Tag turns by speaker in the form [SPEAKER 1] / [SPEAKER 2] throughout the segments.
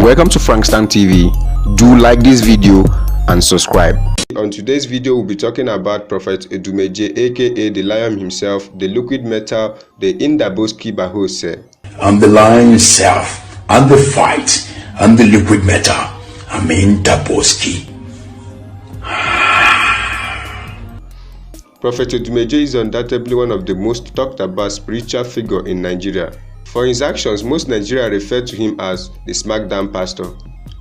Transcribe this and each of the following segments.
[SPEAKER 1] Welcome to Frankstan TV. Do like this video and subscribe. On today's video, we'll be talking about Prophet Edumeje, aka the Lion himself, the liquid metal, the Indaboski Bahose.
[SPEAKER 2] I'm the Lion himself, I'm the fight, I'm the liquid metal, I'm Indaboski.
[SPEAKER 1] Prophet Edumeje is undoubtedly one of the most talked about spiritual figure in Nigeria. For his actions, most Nigeria refer to him as the Smackdown Pastor.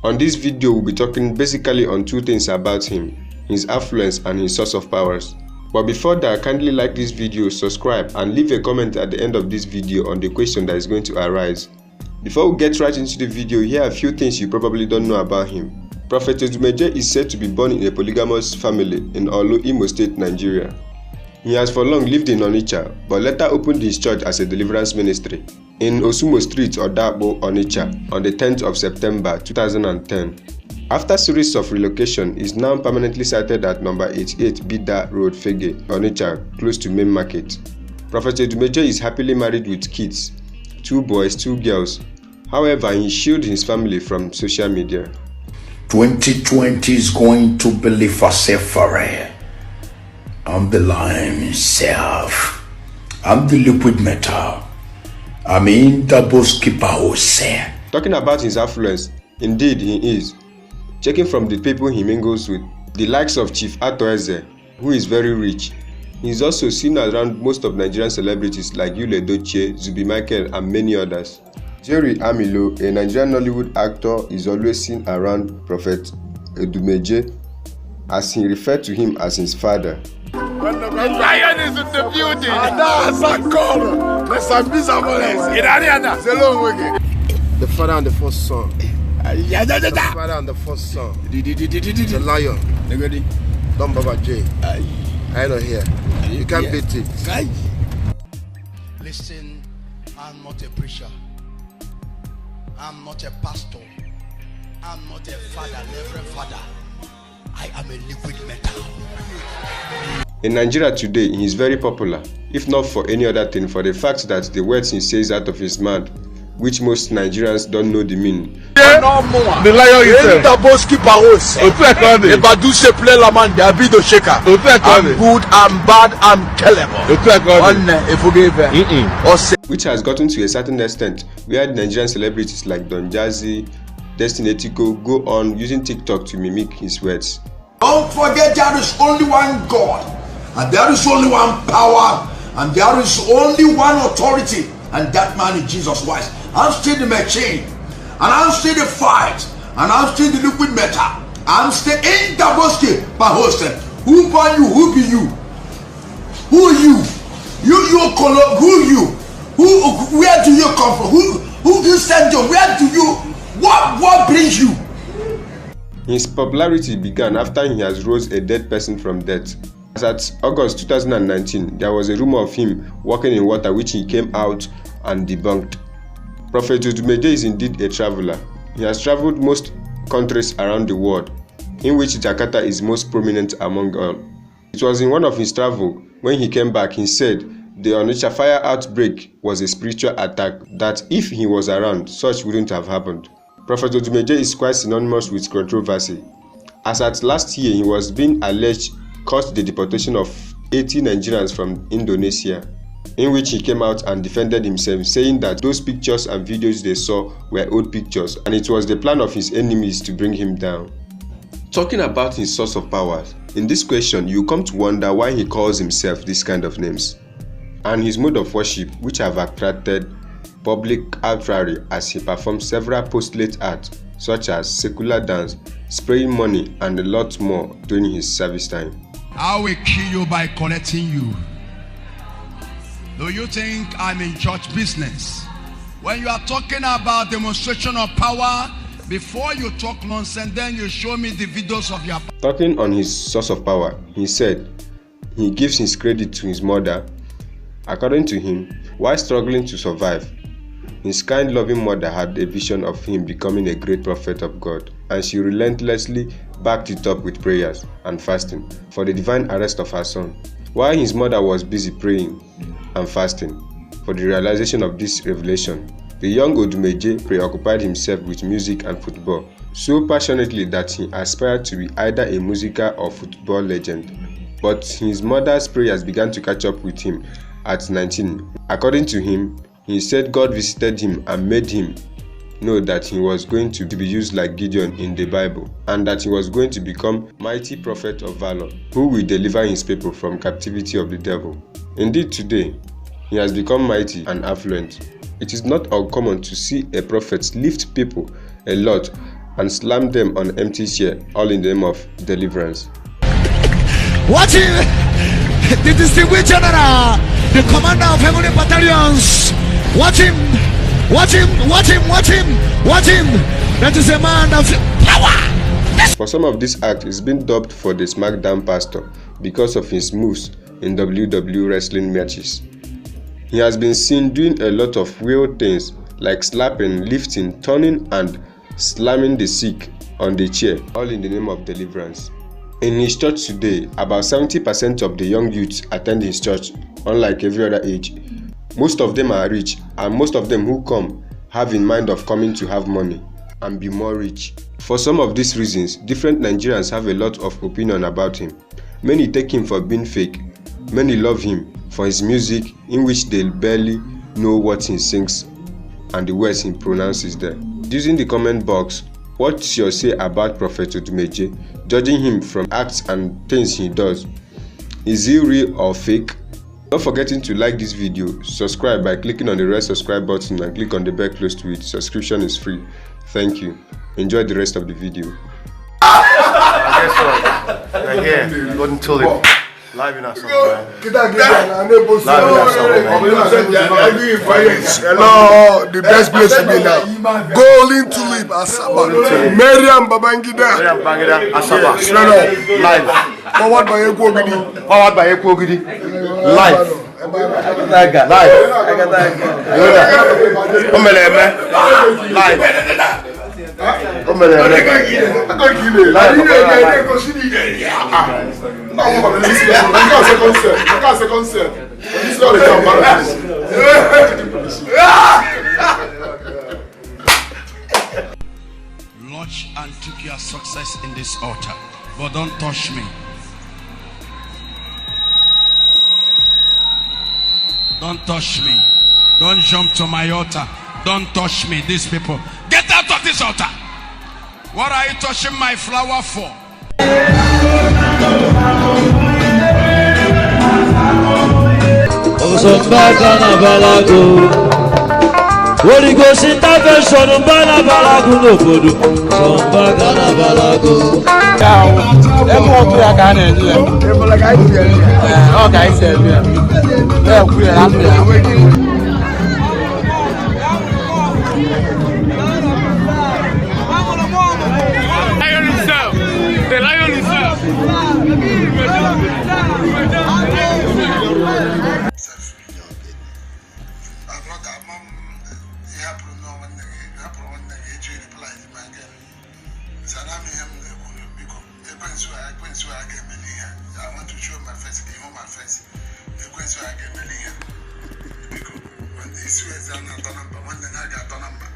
[SPEAKER 1] On this video, we'll be talking basically on two things about him, his affluence and his source of powers. But before that, kindly like this video, subscribe and leave a comment at the end of this video on the question that is going to arise. Before we get right into the video, here are a few things you probably don't know about him. Prophet Edumeje is said to be born in a polygamous family in Olu, Imo State, Nigeria. He has for long lived in Onitsha, but later opened his church as a deliverance ministry in Osumo Street, Odabo, Onitsha, on the 10th of September 2010. After a series of relocation, he is now permanently sited at number 88 Bida Road, Fege, Onitsha, close to Main Market. Prophet Edumeje is happily married with kids, 2 boys, 2 girls. However, he shielded his family from social media.
[SPEAKER 2] 2020 is going to be for Sephora. I'm the Lion himself, I'm the liquid metal, I'm Indaboski Bahose.
[SPEAKER 1] Talking about his affluence, indeed he is. Checking from the people he mingles with, the likes of Chief Atoeze, who is very rich. He is also seen around most of Nigerian celebrities like Yul Edochie, Zubi Michael and many others. Jerry Amilo, a Nigerian Nollywood actor, is always seen around Prophet Edumeje, as he referred to him as his father.
[SPEAKER 3] When the Lion is in the building,
[SPEAKER 4] the father and the first son. The father and the first son. The Lion. Don Baba J. I know here. You can't beat it.
[SPEAKER 5] Listen, I'm not a preacher. I'm not a pastor. I'm not a father, reverend father. I am a liquid metal.
[SPEAKER 1] In Nigeria today, he is very popular, if not for any other thing, for the fact that the words he says out of his mouth, which most Nigerians don't know the meaning.
[SPEAKER 3] The Lion himself. Indaboski Bahose. Ebaduse play la man, they are the shaker. I'm good, I'm bad, I'm terrible.
[SPEAKER 1] Which has gotten to a certain extent where Nigerian celebrities like Don Jazzy, Destiny Etiko go on using TikTok to mimic his words.
[SPEAKER 2] Don't forget there is only one God, and there is only one power, and there is only one authority, and that man is Jesus Christ. I'm still the machine, and I'm still the fight, and I'm still the liquid metal. I'm still Indaboski Bahose. Who born you? Who be you? Who are you? You color. Who you? Who? Where do you come from? Who you send you? Where do you? What brings you?
[SPEAKER 1] His popularity began after he has rose a dead person from death. As at August 2019, there was a rumor of him walking in water, which he came out and debunked. Prophet Edumeje is indeed a traveler. He has traveled most countries around the world, in which Jakarta is most prominent among all. It was in one of his travels, when he came back, he said the Onitsha fire outbreak was a spiritual attack, that if he was around, such wouldn't have happened. Prophet Edumeje is quite synonymous with controversy, as at last year he was being alleged caused the deportation of 80 Nigerians from Indonesia, in which he came out and defended himself, saying that those pictures and videos they saw were old pictures and it was the plan of his enemies to bring him down. Talking about his source of power, in this question you come to wonder why he calls himself this kind of names, and his mode of worship, which have attracted public outrage as he performed several postulate acts such as secular dance, spraying money and a lot more during his service time.
[SPEAKER 5] I will kill you by collecting you. Do you think I'm in church business? When you are talking about demonstration of power, before you talk nonsense, then you show me the videos of your...
[SPEAKER 1] Talking on his source of power, he said he gives his credit to his mother. According to him, while struggling to survive, his kind, loving mother had a vision of him becoming a great prophet of God, and she relentlessly backed it up with prayers and fasting for the divine arrest of her son. While his mother was busy praying and fasting for the realization of this revelation, The young Odumeje preoccupied himself with music and football so passionately that he aspired to be either a musical or football legend. But his mother's prayers began to catch up with him at 19. According to him, he said God visited him and made him know that he was going to be used like Gideon in the Bible, and that he was going to become mighty prophet of valor, who will deliver his people from captivity of the devil. Indeed, today, he has become mighty and affluent. It is not uncommon to see a prophet lift people a lot and slam them on empty chair, all in the name of deliverance.
[SPEAKER 6] Watch him! The distinguished general, the commander of heavenly battalions. Watch him! Watch him! Watch him! Watch him! Watch him! That is a man of power!
[SPEAKER 1] For some of this act, he's been dubbed for the SmackDown pastor because of his moves in WWE wrestling matches. He has been seen doing a lot of weird things like slapping, lifting, turning and slamming the sick on the chair, all in the name of deliverance. In his church today, about 70% of the young youths attend his church, unlike every other age. Most of them are rich, and most of them who come have in mind of coming to have money and be more rich. For some of these reasons, different Nigerians have a lot of opinion about him. Many take him for being fake. Many love him for his music, in which they barely know what he sings and the words he pronounces there. Using the comment box, what's your say about Prophet Odumeje, judging him from acts and things he does? Is he real or fake? Not forgetting to like this video, subscribe by clicking on the red subscribe button and click on the bell close to it. Subscription is free. Thank you. Enjoy the rest of the video.
[SPEAKER 4] Guess what? We're here, Golden Tulip. Live in our song, man.
[SPEAKER 3] Hello, the best place to be now. Golden Tulip, Asaba. Miriam Babangida,
[SPEAKER 4] Asaba.
[SPEAKER 3] Straight up.
[SPEAKER 4] Live.
[SPEAKER 3] Powered by Eko Ogidi.
[SPEAKER 4] Powered by Eko Ogidi. Live. Live. Live.
[SPEAKER 5] Lodge and took your success in this altar, but don't touch me. Don't touch me. Don't jump to my altar. Don't touch me. These people, get out of this altar. What are you touching my flower for?
[SPEAKER 7] Holy Ghost intervention, Bana Balago, no Voodoo. Sombagana Balago.
[SPEAKER 8] The lion himself.
[SPEAKER 3] I want to show my face, my face. When they swear they not number, when they got a number.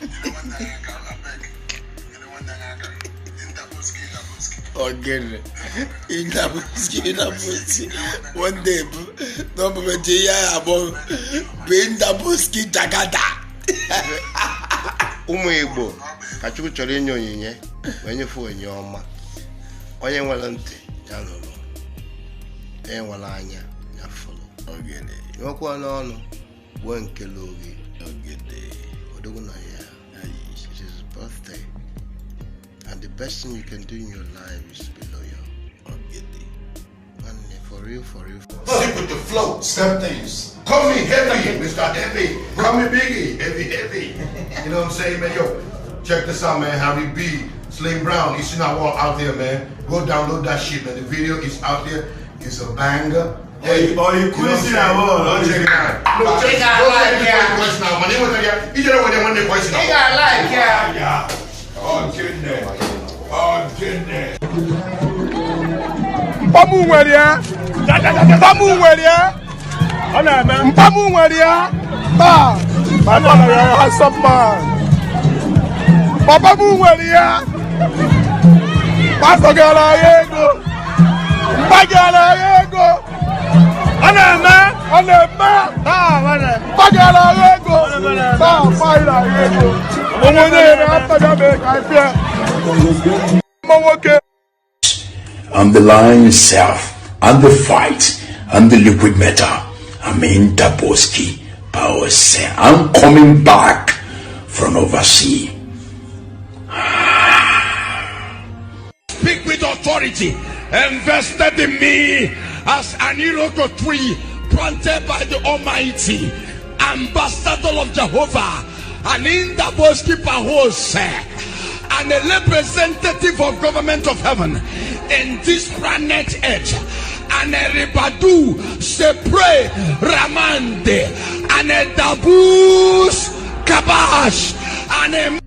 [SPEAKER 3] You know when they got a bag. You know when they got in the buski.
[SPEAKER 4] Again, in the buski. One day, no Jaya about being the buski Jagada. Umwebo, I took Chorinho in when you fool in your ma. Onye walante, Jalolo. Walanya, follow. Again, you walk on one kilogi. Again, Odogunaya. It is his birthday. And the best thing you can do in your life is be loyal. And for real.
[SPEAKER 3] Stick with the flow, step things. Call me heavy, Mr. Heavy. Call me Biggie, heavy. You know what I'm saying, man? Yo, check this out, man. Harry B, Slim Brown, Eastern Wall out there, man. Go download that shit, man. The video is out there. It's a banger. Hey, you couldn't see that wall. Check it out. No, check it out. My name was there. You don't know when they voice now. Yeah. Oh, goodness.
[SPEAKER 8] Mpamu Weria.
[SPEAKER 4] My father, you're a handsome man. Papa Muwelia. Pastor Galayego. Bagalayego. Anema. Bagalayego.
[SPEAKER 9] I'm the lion self, and the fight, and the liquid metal. I'm in Daboski. Power say I'm coming back from overseas.
[SPEAKER 5] Speak with authority. Invested in me as an iroko tree planted by the Almighty, ambassador of Jehovah, and in Daboski Pahose, and a representative of government of heaven in this planet Earth. And a ribadu se pray ramande, and a dabus kabash, and a